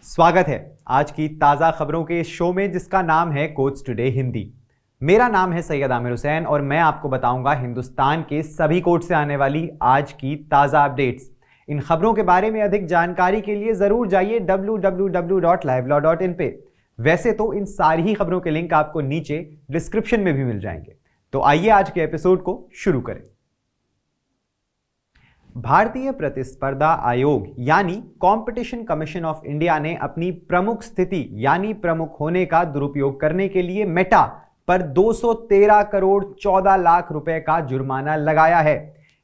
स्वागत है आज की ताज़ा खबरों के इस शो में जिसका नाम है कोट्स टुडे हिंदी। मेरा नाम है सैयद आमिर हुसैन और मैं आपको बताऊंगा हिंदुस्तान के सभी कोर्ट से आने वाली आज की ताज़ा अपडेट्स। इन खबरों के बारे में अधिक जानकारी के लिए ज़रूर जाइए www.livelaw.in पे। वैसे तो इन सारी ही खबरों के लिंक आपको नीचे डिस्क्रिप्शन में भी मिल जाएंगे। तो आइए आज के एपिसोड को शुरू करें। भारतीय प्रतिस्पर्धा आयोग यानी कंपटीशन कमीशन ऑफ इंडिया ने अपनी प्रमुख स्थिति यानी प्रमुख होने का दुरुपयोग करने के लिए मेटा पर 213 करोड़ 14 लाख रुपए का जुर्माना लगाया है।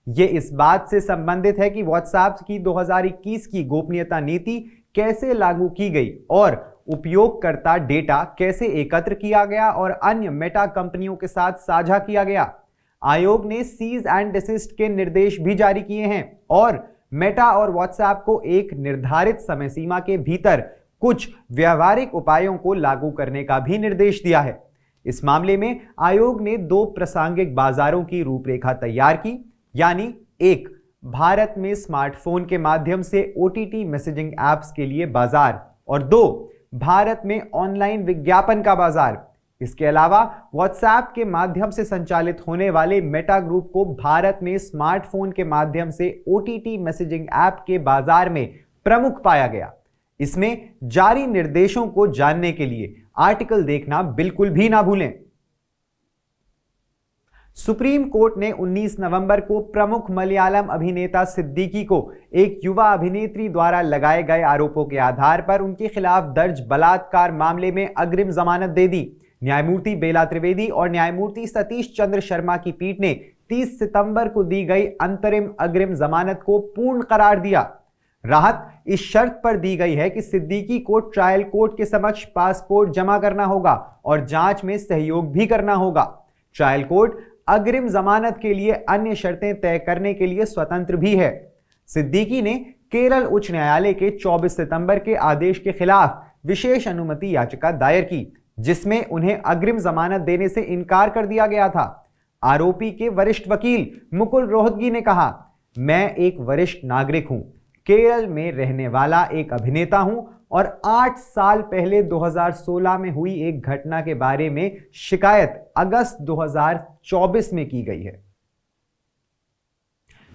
यह इस बात से संबंधित है कि व्हाट्सएप की 2021 की गोपनीयता नीति कैसे लागू की गई और उपयोगकर्ता डेटा कैसे एकत्र किया गया और अन्य मेटा कंपनियों के साथ साझा किया गया। आयोग ने सीज एंड डिसिस्ट के निर्देश भी जारी किए हैं और मेटा और व्हाट्सएप को एक निर्धारित समय सीमा के भीतर कुछ व्यवहारिक उपायों को लागू करने का भी निर्देश दिया है। इस मामले में आयोग ने दो प्रासंगिक बाजारों की रूपरेखा तैयार की, यानी एक, भारत में स्मार्टफोन के माध्यम से ओटीटी मैसेजिंग एप्स के लिए बाजार और दो, भारत में ऑनलाइन विज्ञापन का बाजार। इसके अलावा व्हाट्सएप के माध्यम से संचालित होने वाले मेटा ग्रुप को भारत में स्मार्टफोन के माध्यम से ओटीटी मैसेजिंग ऐप के बाजार में प्रमुख पाया गया। इसमें जारी निर्देशों को जानने के लिए आर्टिकल देखना बिल्कुल भी ना भूलें। सुप्रीम कोर्ट ने 19 नवंबर को प्रमुख मलयालम अभिनेता सिद्दीकी को एक युवा अभिनेत्री द्वारा लगाए गए आरोपों के आधार पर उनके खिलाफ दर्ज बलात्कार मामले में अग्रिम जमानत दे दी। न्यायमूर्ति बेला त्रिवेदी और न्यायमूर्ति सतीश चंद्र शर्मा की पीठ ने 30 सितंबर को दी गई अंतरिम अग्रिम जमानत को पूर्ण करार दिया। राहत इस शर्त पर दी गई है कि सिद्दीकी को ट्रायल कोर्ट के समक्ष पासपोर्ट जमा करना होगा और जांच में सहयोग भी करना होगा। ट्रायल कोर्ट अग्रिम जमानत के लिए अन्य शर्तें तय करने के लिए स्वतंत्र भी है। सिद्दीकी ने केरल उच्च न्यायालय के 24 सितंबर के आदेश के खिलाफ विशेष अनुमति याचिका दायर की, जिसमें उन्हें अग्रिम जमानत देने से इनकार कर दिया गया था। आरोपी के वरिष्ठ वकील मुकुल रोहतगी ने कहा, मैं एक वरिष्ठ नागरिक हूं, केरल में रहने वाला एक अभिनेता हूं और 8 साल पहले 2016 में हुई एक घटना के बारे में शिकायत अगस्त 2024 में की गई है।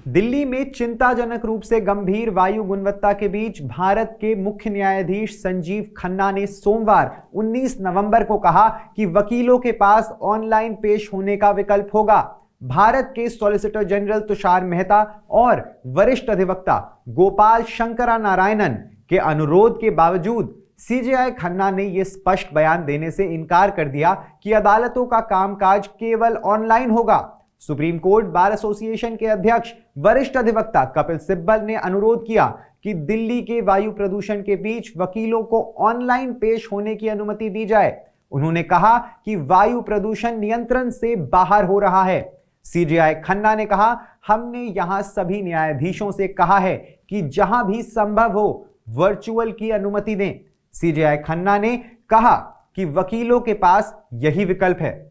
दिल्ली में चिंताजनक रूप से गंभीर वायु गुणवत्ता के बीच भारत के मुख्य न्यायाधीश संजीव खन्ना ने सोमवार 19 नवंबर को कहा कि वकीलों के पास ऑनलाइन पेश होने का विकल्प होगा। भारत के सॉलिसिटर जनरल तुषार मेहता और वरिष्ठ अधिवक्ता गोपाल शंकरा नारायणन के अनुरोध के बावजूद सीजेआई खन्ना ने यह स्पष्ट बयान देने से इनकार कर दिया कि अदालतों का कामकाज केवल ऑनलाइन होगा। सुप्रीम कोर्ट बार एसोसिएशन के अध्यक्ष वरिष्ठ अधिवक्ता कपिल सिब्बल ने अनुरोध किया कि दिल्ली के वायु प्रदूषण के बीच वकीलों को ऑनलाइन पेश होने की अनुमति दी जाए। उन्होंने कहा कि वायु प्रदूषण नियंत्रण से बाहर हो रहा है। सीजेआई खन्ना ने कहा, हमने यहां सभी न्यायाधीशों से कहा है कि जहां भी संभव हो वर्चुअल की अनुमति दें। सीजेआई खन्ना ने कहा कि वकीलों के पास यही विकल्प है।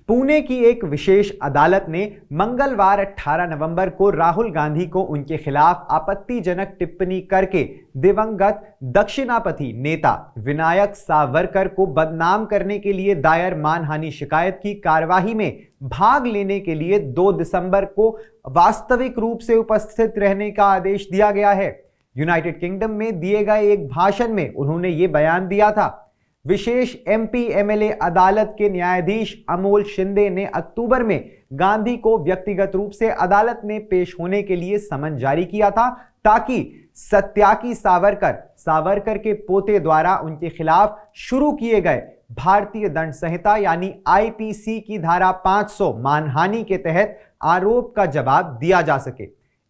पुणे की एक विशेष अदालत ने मंगलवार 18 नवंबर को राहुल गांधी को उनके खिलाफ आपत्तिजनक टिप्पणी करके दिवंगत दक्षिणापथी नेता विनायक सावरकर को बदनाम करने के लिए दायर मानहानि शिकायत की कार्यवाही में भाग लेने के लिए 2 दिसंबर को वास्तविक रूप से उपस्थित रहने का आदेश दिया गया है। यूनाइटेड किंगडम में दिए गए एक भाषण में उन्होंने ये बयान दिया था। विशेष एमपी एमएलए अदालत के न्यायाधीश अमोल शिंदे ने अक्टूबर में गांधी को व्यक्तिगत रूप से अदालत में पेश होने के लिए समन जारी किया था ताकि सत्याकी सावरकर के पोते द्वारा उनके खिलाफ शुरू किए गए भारतीय दंड संहिता यानी आईपीसी की धारा 500 मानहानि के तहत आरोप का जवाब दिया जा सके।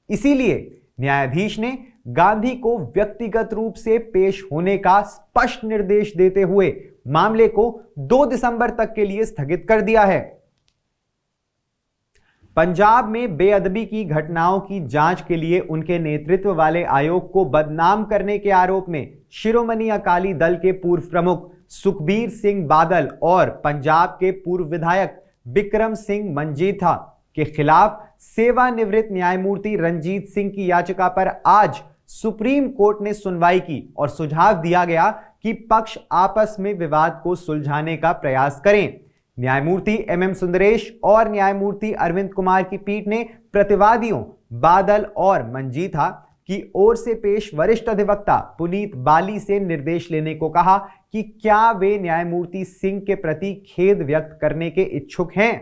इसीलिए न्यायाधीश ने गांधी को व्यक्तिगत रूप से पेश होने का स्पष्ट निर्देश देते हुए मामले को 2 दिसंबर तक के लिए स्थगित कर दिया है। पंजाब में बेअदबी की घटनाओं की जांच के लिए उनके नेतृत्व वाले आयोग को बदनाम करने के आरोप में शिरोमणि अकाली दल के पूर्व प्रमुख सुखबीर सिंह बादल और पंजाब के पूर्व विधायक बिक्रम सिंह मंजीठा के खिलाफ सेवानिवृत्त न्यायमूर्ति रंजीत सिंह की याचिका पर आज सुप्रीम कोर्ट ने सुनवाई की और सुझाव दिया गया कि पक्ष आपस में विवाद को सुलझाने का प्रयास करें। न्यायमूर्ति एमएम सुंदरेश और न्यायमूर्ति अरविंद कुमार की पीठ ने प्रतिवादियों बादल और मंजीथा की ओर से पेश वरिष्ठ अधिवक्ता पुनीत बाली से निर्देश लेने को कहा कि क्या वे न्यायमूर्ति सिंह के प्रति खेद व्यक्त करने के इच्छुक हैं।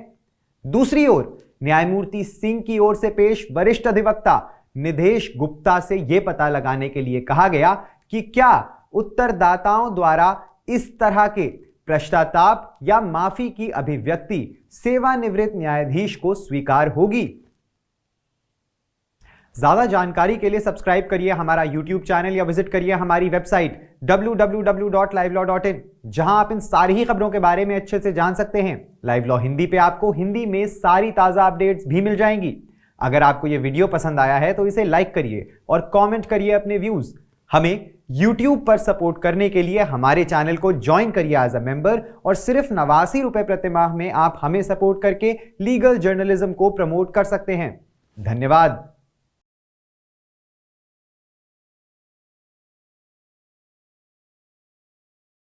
दूसरी ओर न्यायमूर्ति सिंह की ओर से पेश वरिष्ठ अधिवक्ता निधेश गुप्ता से यह पता लगाने के लिए कहा गया कि क्या उत्तरदाताओं द्वारा इस तरह के पश्चाताप या माफी की अभिव्यक्ति सेवानिवृत्त न्यायाधीश को स्वीकार होगी। ज्यादा जानकारी के लिए सब्सक्राइब करिए हमारा YouTube चैनल या विजिट करिए हमारी वेबसाइट www.livelaw.in, जहां आप इन सारी ही खबरों के बारे में अच्छे से जान सकते हैं। लाइव लॉ हिंदी पे आपको हिंदी में सारी ताजा अपडेट्स भी मिल जाएंगी। अगर आपको यह वीडियो पसंद आया है तो इसे लाइक करिए और कमेंट करिए अपने व्यूज। हमें YouTube पर सपोर्ट करने के लिए हमारे चैनल को ज्वाइन करिए एज अ मेंबर और सिर्फ 89 रुपए प्रति माह में आप हमें सपोर्ट करके लीगल जर्नलिज्म को प्रमोट कर सकते हैं। धन्यवाद।